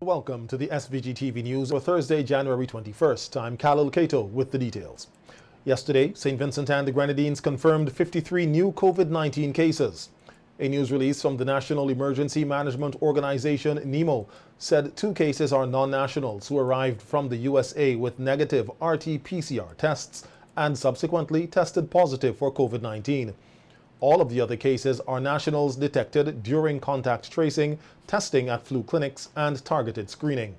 Welcome to the SVG-TV News for Thursday, January 21st. I'm Khalil Kato with the details. Yesterday, St. Vincent and the Grenadines confirmed 53 new COVID-19 cases. A news release from the National Emergency Management Organization, NEMO, said 2 cases are non-nationals who arrived from the USA with negative RT-PCR tests and subsequently tested positive for COVID-19. All of the other cases are nationals detected during contact tracing, testing at flu clinics, and targeted screening.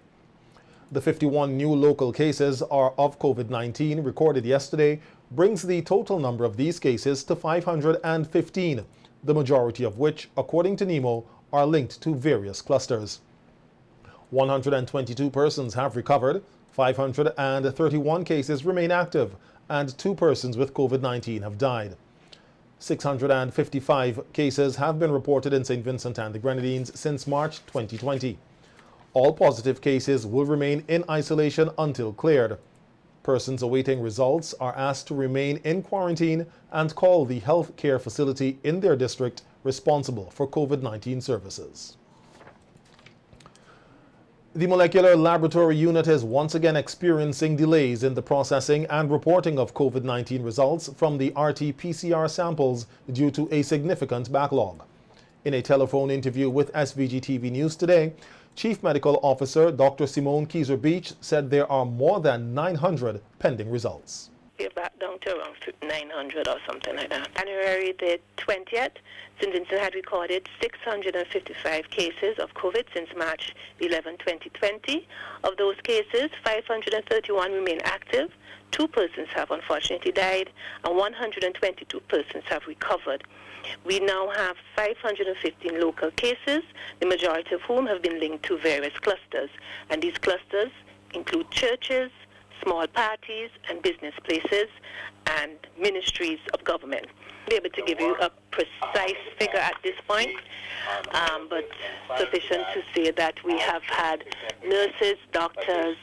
The 51 new local cases of COVID-19 recorded yesterday brings the total number of these cases to 515, the majority of which, according to NEMO, are linked to various clusters. 122 persons have recovered, 531 cases remain active, and 2 persons with COVID-19 have died. 655 cases have been reported in St. Vincent and the Grenadines since March 2020. All positive cases will remain in isolation until cleared. Persons awaiting results are asked to remain in quarantine and call the health care facility in their district responsible for COVID-19 services. The molecular laboratory unit is once again experiencing delays in the processing and reporting of COVID-19 results from the RT-PCR samples due to a significant backlog. In a telephone interview with SVG-TV News today, Chief Medical Officer Dr. Simone Kieser-Beach said there are more than 900 pending results. We're back down to around 900 or something like that. January the 20th, St. Vincent had recorded 655 cases of COVID since March 11, 2020. Of those cases, 531 remain active, 2 persons have unfortunately died, and 122 persons have recovered. We now have 515 local cases, the majority of whom have been linked to various clusters, and these clusters include churches, small parties and business places, and ministries of government. I'll be able to give you a precise figure at this point, but sufficient to say that we have had nurses, doctors,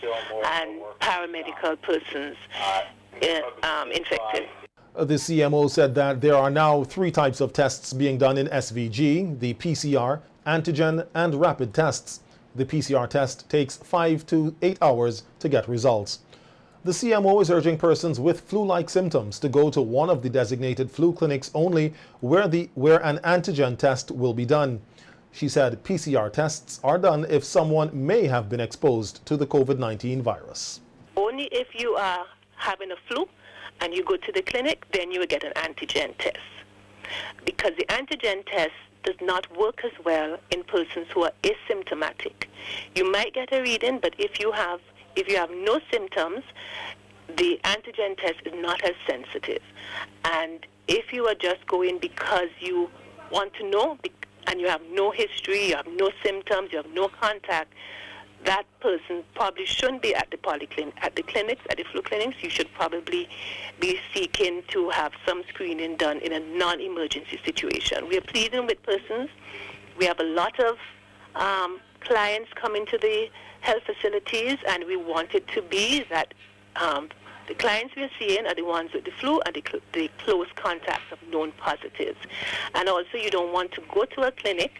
and paramedical persons infected. The CMO said that there are now 3 types of tests being done in SVG: the PCR, antigen, and rapid tests. The PCR test takes 5 to 8 hours to get results. The CMO is urging persons with flu-like symptoms to go to one of the designated flu clinics only where an antigen test will be done. She said PCR tests are done if someone may have been exposed to the COVID-19 virus. Only if you are having a flu and you go to the clinic, then you will get an antigen test. Because the antigen test does not work as well in persons who are asymptomatic. You might get a reading, but if you have no symptoms, the antigen test is not as sensitive. And if you are just going because you want to know and you have no history, you have no symptoms, you have no contact, that person probably shouldn't be at the polyclinic, at the clinics, at the flu clinics. You should probably be seeking to have some screening done in a non-emergency situation. We are pleading with persons. We have a lot of clients coming to the health facilities, and we want it to be that the clients we are seeing are the ones with the flu and the close contacts of known positives. And also, you don't want to go to a clinic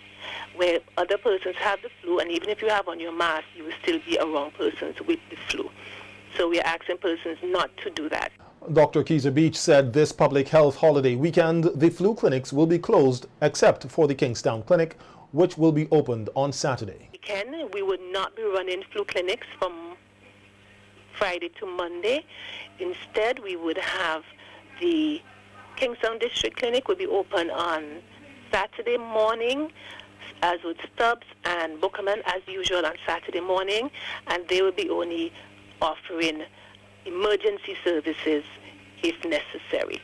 where other persons have the flu, and even if you have on your mask, you will still be around persons with the flu. So we are asking persons not to do that. Dr. Kieser-Beach said this public health holiday weekend, the flu clinics will be closed except for the Kingstown Clinic, which will be opened on Saturday. We would not be running flu clinics from Friday to Monday. Instead, we would have the Kingstown District Clinic will be open on Saturday morning, as would Stubbs and Bookerman as usual on Saturday morning, and they will be only offering emergency services if necessary.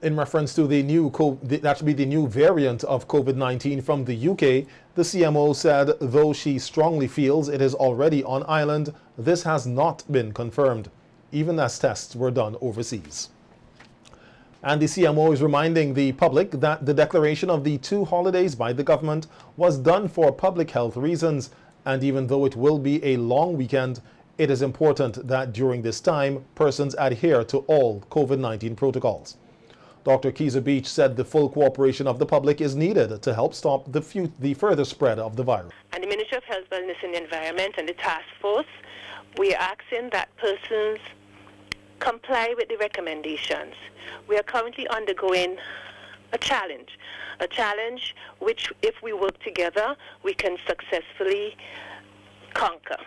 In reference to the new variant of COVID-19 from the UK, the CMO said though she strongly feels it is already on island, this has not been confirmed, even as tests were done overseas. And the CMO is reminding the public that the declaration of the 2 holidays by the government was done for public health reasons, and even though it will be a long weekend, it is important that during this time, persons adhere to all COVID-19 protocols. Dr. Keza Beach said the full cooperation of the public is needed to help stop the further spread of the virus. And the Ministry of Health, Wellness and the Environment and the task force, we are asking that persons comply with the recommendations. We are currently undergoing a challenge which, if we work together, we can successfully conquer.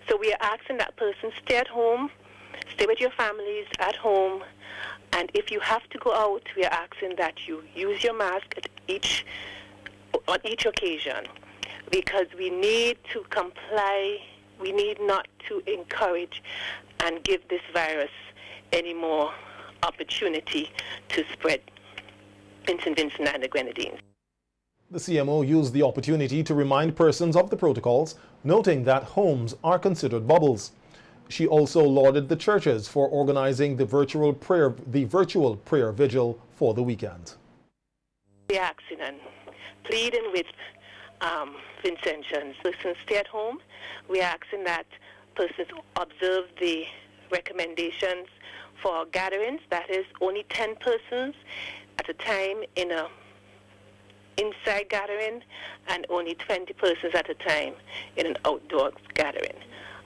So we are asking that persons stay at home, stay with your families at home, and if you have to go out, we are asking that you use your mask on each occasion, because we need to comply. We need not to encourage and give this virus any more opportunity to spread in St. Vincent and the Grenadines. The CMO used the opportunity to remind persons of the protocols, noting that homes are considered bubbles. She also lauded the churches for organizing the virtual prayer vigil for the weekend. We are asking and pleading with Vincentians, persons stay at home. We are asking that persons observe the recommendations for gatherings, that is only 10 persons at a time in a inside gathering and only 20 persons at a time in an outdoor gathering.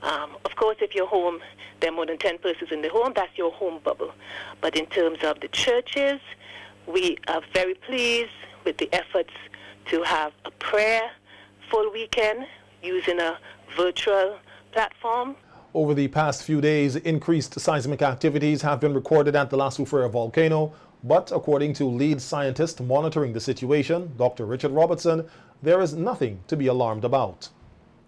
Of course, if you're home, there are more than 10 persons in the home, that's your home bubble. But in terms of the churches, we are very pleased with the efforts to have a prayer full weekend using a virtual platform. Over the past few days, increased seismic activities have been recorded at the La Soufrière volcano, but according to lead scientist monitoring the situation, Dr. Richard Robertson, there is nothing to be alarmed about.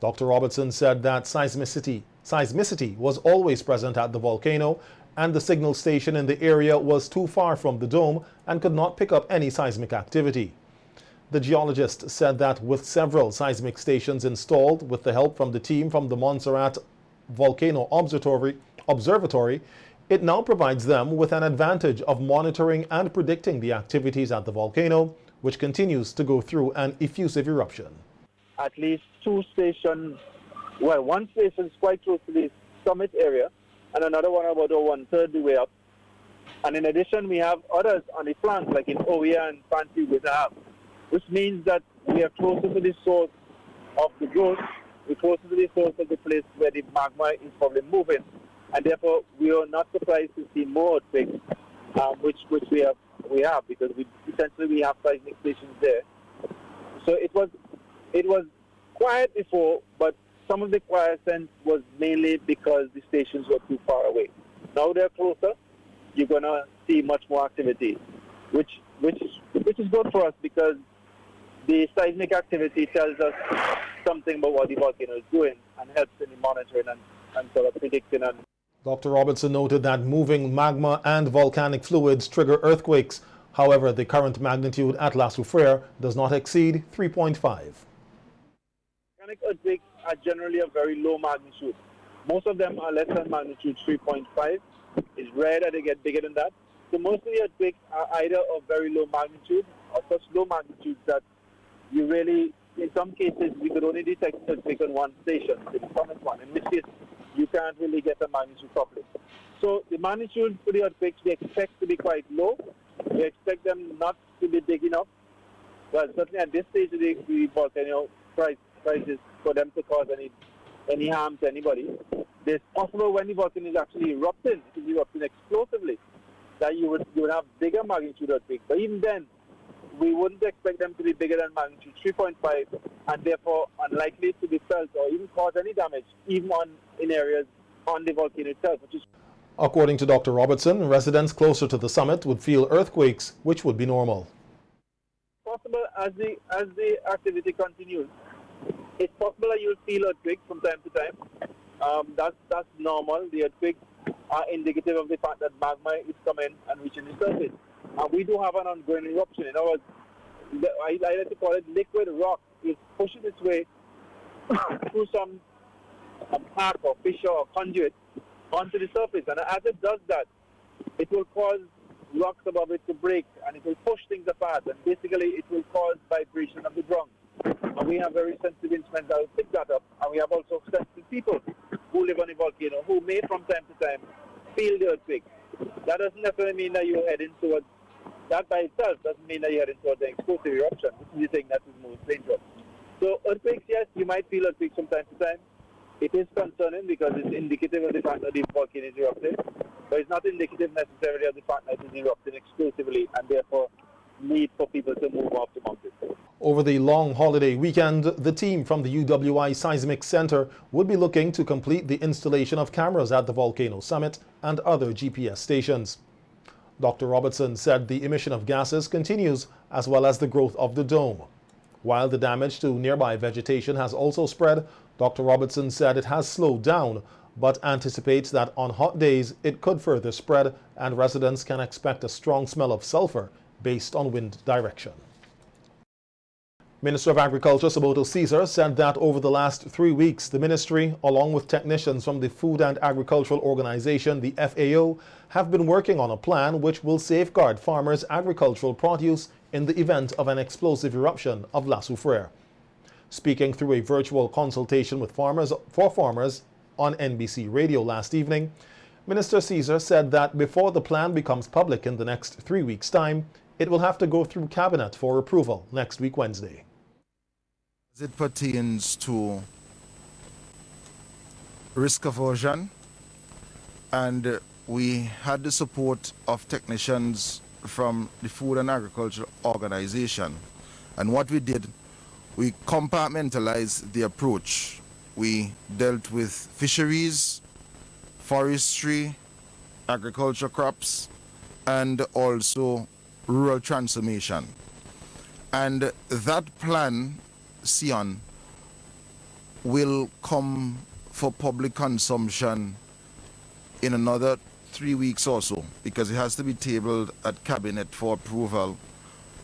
Dr. Robertson said that seismicity was always present at the volcano, and the signal station in the area was too far from the dome and could not pick up any seismic activity. The geologist said that with several seismic stations installed with the help from the team from the Montserrat Volcano Observatory, it now provides them with an advantage of monitoring and predicting the activities at the volcano, which continues to go through an effusive eruption. At least two stations, well, one station is quite close to the summit area, and another one about 1/3 the way up. And in addition, we have others on the flanks, like in Oya and Fanti Guitar, which means that we are closer to the source of the growth, we're closer to the source of the place where the magma is probably moving, and therefore we are not surprised to see more earthquakes, which we have because we have seismic stations there. So it was quiet before, but some of the quietness was mainly because the stations were too far away. Now they're closer, you're gonna see much more activity, which is good for us because the seismic activity tells us something about what the volcano is doing and helps in the monitoring and sort of predicting. Dr. Robertson noted that moving magma and volcanic fluids trigger earthquakes. However, the current magnitude at La Soufrière does not exceed 3.5. Volcanic earthquakes are generally of very low magnitude. Most of them are less than magnitude 3.5. It's rare that they get bigger than that. So most of the earthquakes are either of very low magnitude or such low magnitudes that you really, in some cases, we could only detect earthquake on one station, the summit one, in which case you can't really get the magnitude properly. So the magnitude for the earthquakes we expect to be quite low. We expect them not to be big enough. Well, certainly at this stage of the volcano crisis for them to cause any harm to anybody. It's possible when the volcano is actually erupting, it is erupting explosively, that you would have bigger magnitude earthquakes. But even then, we wouldn't expect them to be bigger than magnitude 3.5 and therefore unlikely to be felt or even cause any damage, even in areas on the volcano itself. According to Dr. Robertson, residents closer to the summit would feel earthquakes, which would be normal. Possible as the activity continues, it's possible that you'll feel earthquakes from time to time. That's normal. The earthquakes are indicative of the fact that magma is coming and reaching the surface. And we do have an ongoing eruption. In other words, I like to call it liquid rock. It's pushing its way through some arc or fissure or conduit onto the surface. And as it does that, it will cause rocks above it to break and it will push things apart. And basically, it will cause vibration of the ground. And we have very sensitive instruments that will pick that up. And we have also sensitive people who live on the volcano who may from time to time feel the earthquake. That doesn't necessarily mean that you're heading towards that by itself doesn't mean that you're heading towards an explosive eruption. This is the thing that is most dangerous. So earthquakes, yes, you might feel earthquakes from time to time. It is concerning because it's indicative of the fact that the volcano is erupting, but it's not indicative necessarily of the fact that it is erupting explosively and therefore need for people to move off the mountain. Over the long holiday weekend, the team from the UWI Seismic Center would be looking to complete the installation of cameras at the volcano summit and other GPS stations. Dr. Robertson said the emission of gases continues as well as the growth of the dome. While the damage to nearby vegetation has also spread, Dr. Robertson said it has slowed down, but anticipates that on hot days it could further spread and residents can expect a strong smell of sulfur based on wind direction. Minister of Agriculture Saboto Caesar said that over the last 3 weeks, the ministry, along with technicians from the Food and Agricultural Organization, the FAO, have been working on a plan which will safeguard farmers' agricultural produce in the event of an explosive eruption of La Soufrière. Speaking through a virtual consultation with farmers on NBC Radio last evening, Minister Caesar said that before the plan becomes public in the next 3 weeks' time, it will have to go through Cabinet for approval next week Wednesday. As it pertains to risk aversion, and we had the support of technicians from the Food and Agriculture Organization, and what we did, we compartmentalized the approach. We dealt with fisheries, forestry, agriculture crops, and also rural transformation. And that plan, Sion, will come for public consumption in another 3 weeks or so, because it has to be tabled at Cabinet for approval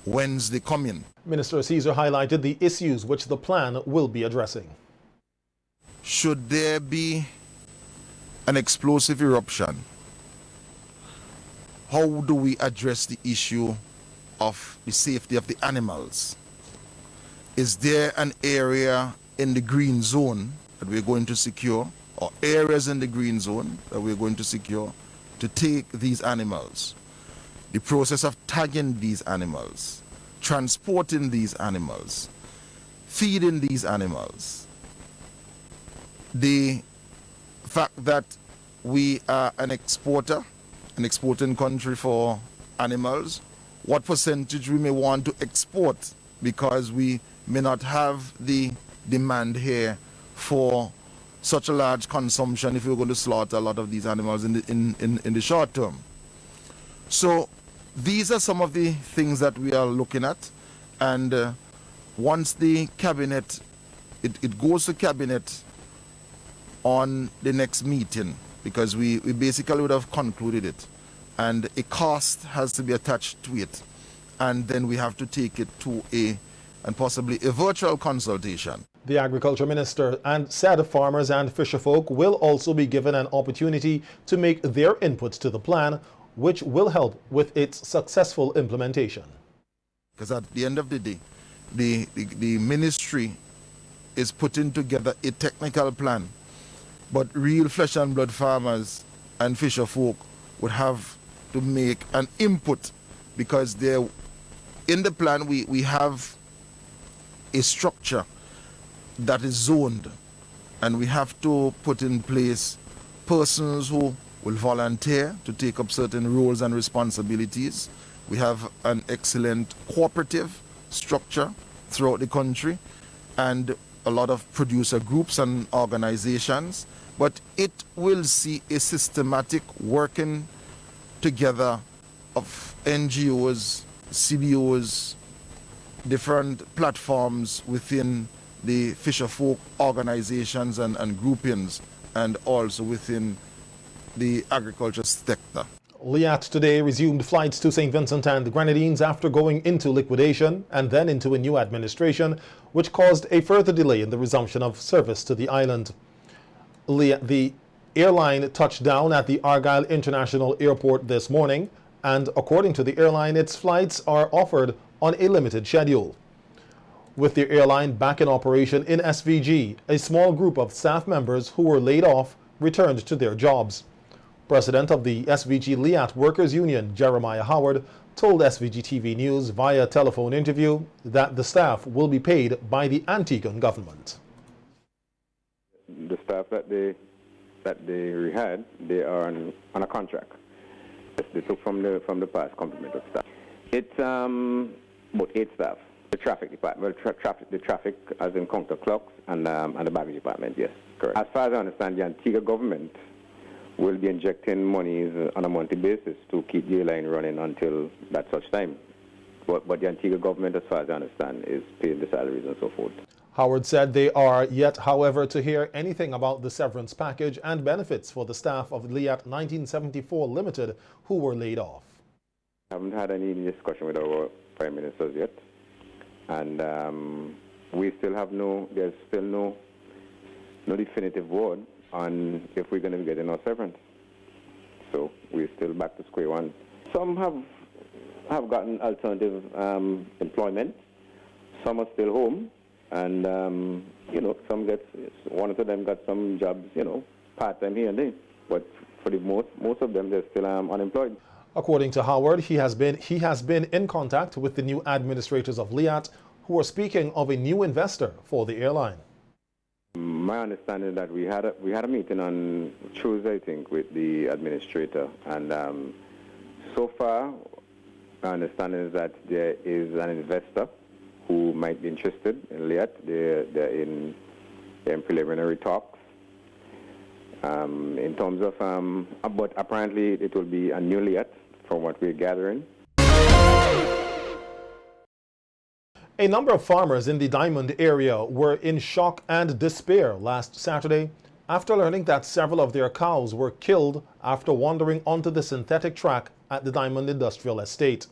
Wednesday coming. Minister Caesar highlighted the issues which the plan will be addressing. Should there be an explosive eruption, how do we address the issue of the safety of the animals? Is there an area in the green zone that we're going to secure, or areas in the green zone that we're going to secure to take these animals? The process of tagging these animals, transporting these animals, feeding these animals. The fact that we are an exporting country for animals, what percentage we may want to export because we may not have the demand here for such a large consumption if we're going to slaughter a lot of these animals in the short term. So these are some of the things that we are looking at, and once the cabinet, it goes to cabinet on the next meeting, because we basically would have concluded it, and a cost has to be attached to it, and then we have to take it to and possibly a virtual consultation. The Agriculture Minister said farmers and fisherfolk will also be given an opportunity to make their inputs to the plan, which will help with its successful implementation. Because at the end of the day, the ministry is putting together a technical plan, but real flesh and blood farmers and fisherfolk would have to make an input, because in the plan we have a structure that is zoned, and we have to put in place persons who will volunteer to take up certain roles and responsibilities. We have an excellent cooperative structure throughout the country and a lot of producer groups and organizations, but it will see a systematic working together of NGOs, CBOs, different platforms within the fisherfolk organizations and groupings, and also within the agriculture sector. Liat today resumed flights to St. Vincent and the Grenadines after going into liquidation and then into a new administration, which caused a further delay in the resumption of service to the island. The airline touched down at the Argyle International Airport this morning, and according to the airline, its flights are offered on a limited schedule. With the airline back in operation in SVG, a small group of staff members who were laid off returned to their jobs. President of the SVG Liat Workers Union, Jeremiah Howard, told SVG-TV News via telephone interview that the staff will be paid by the Antiguan government. The staff that they had, they are on a contract. They took from the past complement of staff. It's about 8 staff. The traffic department, the traffic as in counter clocks and the baggage department, yes, correct. As far as I understand, the Antigua government will be injecting monies on a monthly basis to keep the airline running until that such time. But the Antigua government, as far as I understand, is paying the salaries and so forth. Howard said they are yet, however, to hear anything about the severance package and benefits for the staff of Liat 1974 Limited who were laid off. I haven't had any discussion with our prime ministers yet, and we still have there's still no definitive word on if we're going to be getting our severance. So we're still back to square one. Some have gotten alternative employment. Some are still home, and one of them got some jobs, part-time here and there. But for the most of them, they're still unemployed. According to Howard, he has been in contact with the new administrators of Liat, who are speaking of a new investor for the airline. My understanding is that we had a meeting on Tuesday, I think, with the administrator, and so far, my understanding is that there is an investor who might be interested in Liat. They're in preliminary talks. In terms of, but apparently it will be a new Liat, from what we're gathering. A number of farmers in the Diamond area were in shock and despair last Saturday after learning that several of their cows were killed after wandering onto the synthetic track at the Diamond Industrial Estate.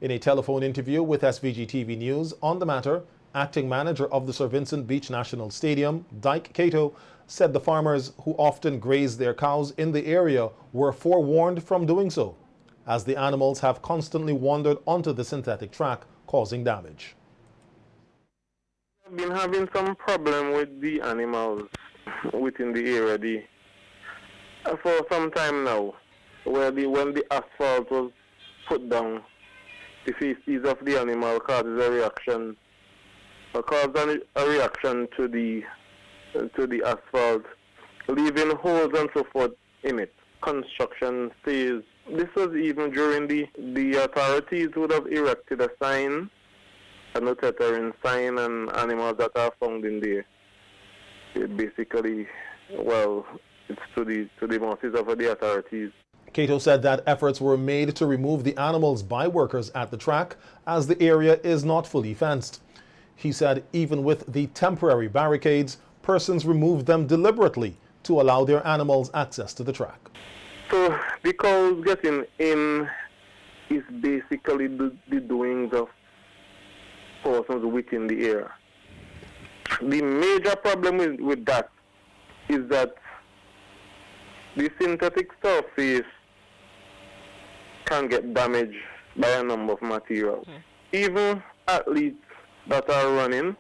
In a telephone interview with SVG-TV News on the matter, acting manager of the Sir Vincent Beach National Stadium, Dyke Cato, said the farmers who often graze their cows in the area were forewarned from doing so, as the animals have constantly wandered onto the synthetic track, causing damage. I've been having some problem with the animals within the area for some time now, when the asphalt was put down, the feces of the animal causes a reaction to the asphalt, leaving holes and so forth in it. Construction phase. This was even during the authorities would have erected a sign, a no tethering sign, and animals that are found in there. It basically, it's to the mercies of the authorities. Cato said that efforts were made to remove the animals by workers at the track, as the area is not fully fenced. He said even with the temporary barricades, persons removed them deliberately to allow their animals access to the track. So the cows getting in is basically the doings of persons within the area. The major problem with that is that the synthetic surface can get damaged by a number of materials. Even athletes that are running,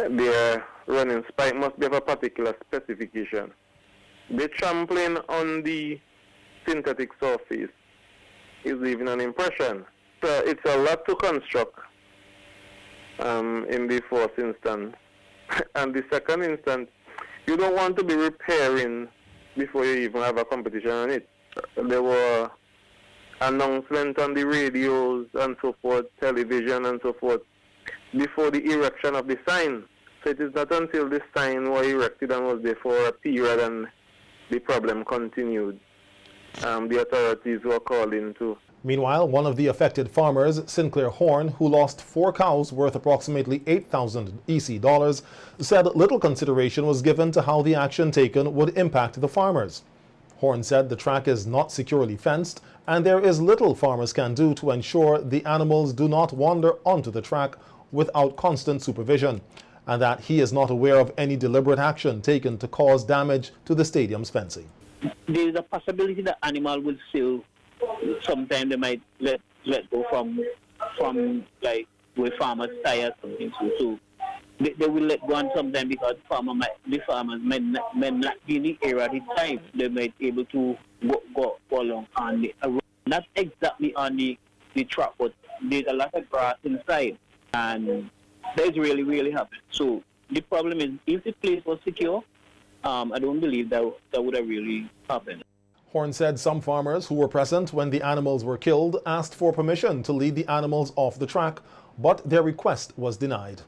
their running spike must be of a particular specification. The trampling on the synthetic surface is leaving an impression. So it's a lot to construct in the first instance. And the second instance, you don't want to be repairing before you even have a competition on it. There were announcements on the radios and so forth, television and so forth, before the erection of the sign. So it is not until the sign was erected and was there for a period and the problem continued. The authorities were called into. Meanwhile, one of the affected farmers, Sinclair Horn, who lost 4 cows worth approximately $8,000 EC dollars, said little consideration was given to how the action taken would impact the farmers. Horn said the track is not securely fenced and there is little farmers can do to ensure the animals do not wander onto the track without constant supervision, and that he is not aware of any deliberate action taken to cause damage to the stadium's fencing. There is a possibility that animal will still, sometime they might let go from like where farmers tie or something. So they will let go on sometime because the farmers might not be in the area at the time. They might be able to go along on the road. Not exactly on the track, but there's a lot of grass inside, and that's really happened. So the problem is, if the place was secure, I don't believe that would have really happened. Horn said some farmers who were present when the animals were killed asked for permission to lead the animals off the track, but their request was denied.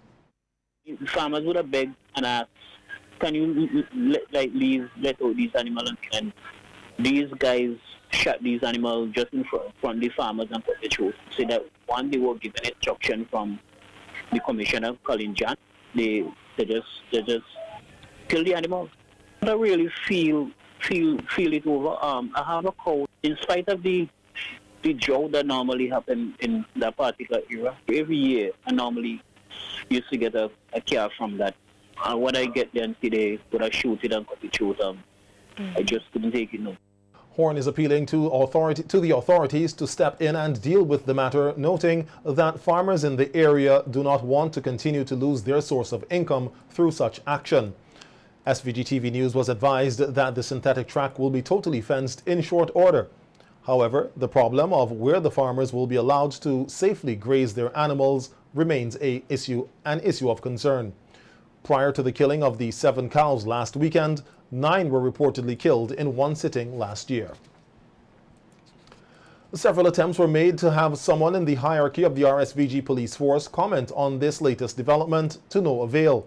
Farmers would have begged and asked, can you let out these animals? And these guys shot these animals just in front of the farmers and cut the throat. So that one, they were given instruction from the commissioner, Colin John. They just kill the animals. I really feel it over. I have a cow. In spite of the drought that normally happen in that particular era, every year I normally used to get a calf from that. And when I get there and see they would have shoot it and cut the throat, I just couldn't take it no. Horn is appealing to the authorities to step in and deal with the matter, noting that farmers in the area do not want to continue to lose their source of income through such action. SVG-TV News was advised that the synthetic track will be totally fenced in short order. However, the problem of where the farmers will be allowed to safely graze their animals remains an issue of concern. Prior to the killing of the 7 cows last weekend, 9 were reportedly killed in one sitting last year. Several attempts were made to have someone in the hierarchy of the RSVG police force comment on this latest development, to no avail.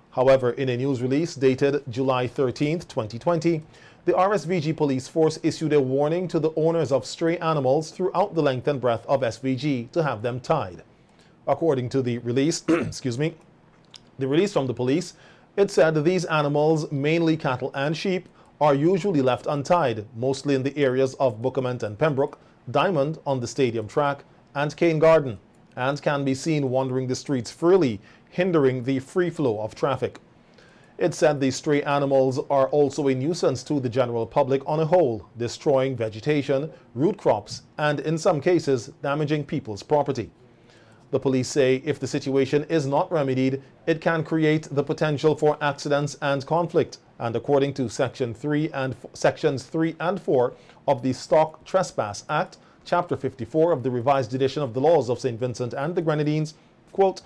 However, in a news release dated July 13, 2020, the RSVG police force issued a warning to the owners of stray animals throughout the length and breadth of SVG to have them tied. According to the release, the release from the police, it said these animals, mainly cattle and sheep, are usually left untied, mostly in the areas of Bookament and Pembroke, Diamond on the stadium track, and Cane Garden, and can be seen wandering the streets freely, hindering the free flow of traffic. It said the stray animals are also a nuisance to the general public on a whole, destroying vegetation, root crops, and in some cases, damaging people's property. The police say if the situation is not remedied, it can create the potential for accidents and conflict. And according to Sections 3 and 4 of the Stock Trespass Act, Chapter 54 of the revised edition of the laws of St. Vincent and the Grenadines, quote,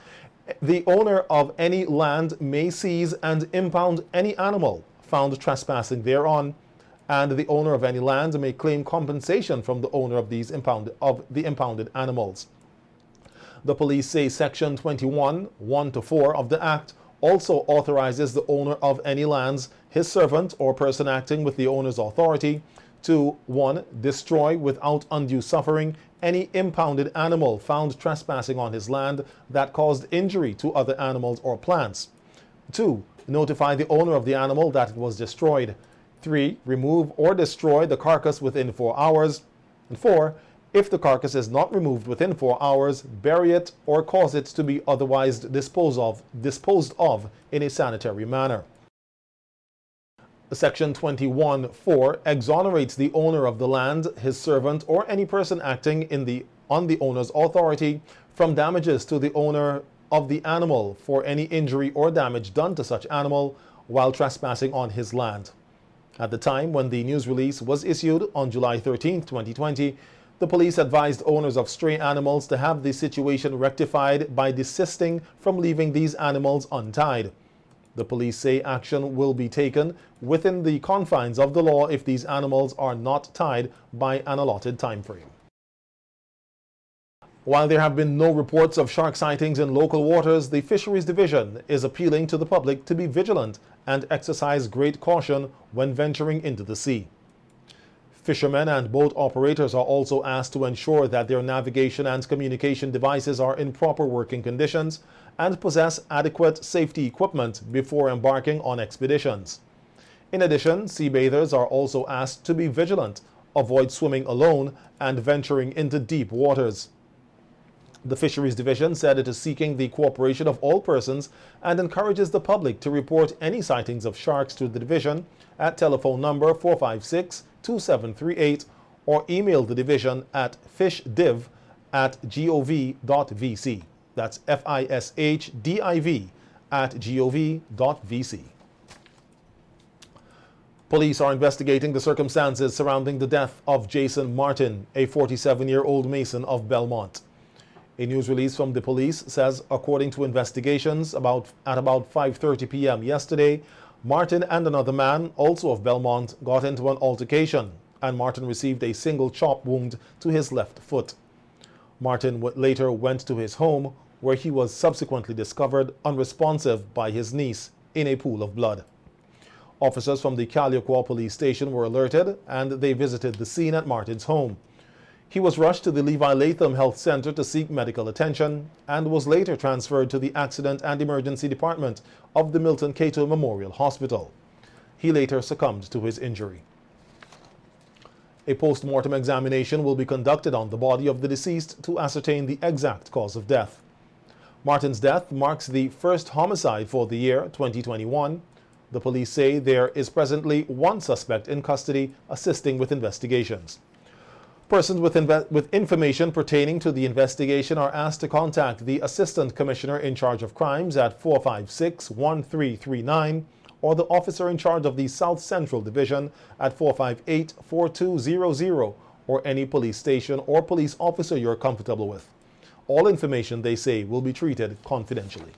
the owner of any land may seize and impound any animal found trespassing thereon, and the owner of any land may claim compensation from the owner of the impounded animals. The police say Section 21, 1-4 of the Act also authorizes the owner of any lands, his servant, or person acting with the owner's authority to 1. Destroy without undue suffering any impounded animal found trespassing on his land that caused injury to other animals or plants. 2. Notify the owner of the animal that it was destroyed. 3. Remove or destroy the carcass within 4 hours. And 4. If the carcass is not removed within 4 hours, bury it or cause it to be otherwise disposed of in a sanitary manner. Section 21(4) exonerates the owner of the land, his servant, or any person acting on the owner's authority from damages to the owner of the animal for any injury or damage done to such animal while trespassing on his land. At the time when the news release was issued on July 13, 2020, the police advised owners of stray animals to have the situation rectified by desisting from leaving these animals untied. The police say action will be taken within the confines of the law if these animals are not tied by an allotted time frame. While there have been no reports of shark sightings in local waters, the Fisheries Division is appealing to the public to be vigilant and exercise great caution when venturing into the sea. Fishermen and boat operators are also asked to ensure that their navigation and communication devices are in proper working conditions and possess adequate safety equipment before embarking on expeditions. In addition, sea bathers are also asked to be vigilant, avoid swimming alone, and venturing into deep waters. The Fisheries Division said it is seeking the cooperation of all persons and encourages the public to report any sightings of sharks to the division at telephone number 456-2738 or email the division at fishdiv@gov.vc. That's FISHDIV www.svg-TV@gov.vc. Police are investigating the circumstances surrounding the death of Jason Martin, a 47-year-old Mason of Belmont. A news release from the police says, according to investigations, at about 5:30 p.m. yesterday, Martin and another man, also of Belmont, got into an altercation, and Martin received a single chop wound to his left foot. Martin later went to his home, where he was subsequently discovered unresponsive by his niece in a pool of blood. Officers from the Calioquois police station were alerted, and they visited the scene at Martin's home. He was rushed to the Levi Latham Health Center to seek medical attention and was later transferred to the Accident and Emergency Department of the Milton Cato Memorial Hospital. He later succumbed to his injury. A post-mortem examination will be conducted on the body of the deceased to ascertain the exact cause of death. Martin's death marks the first homicide for the year 2021. The police say there is presently one suspect in custody assisting with investigations. Persons with information pertaining to the investigation are asked to contact the Assistant Commissioner in charge of crimes at 456-1339 or the officer in charge of the South Central Division at 458-4200 or any police station or police officer you're comfortable with. All information, they say, will be treated confidentially.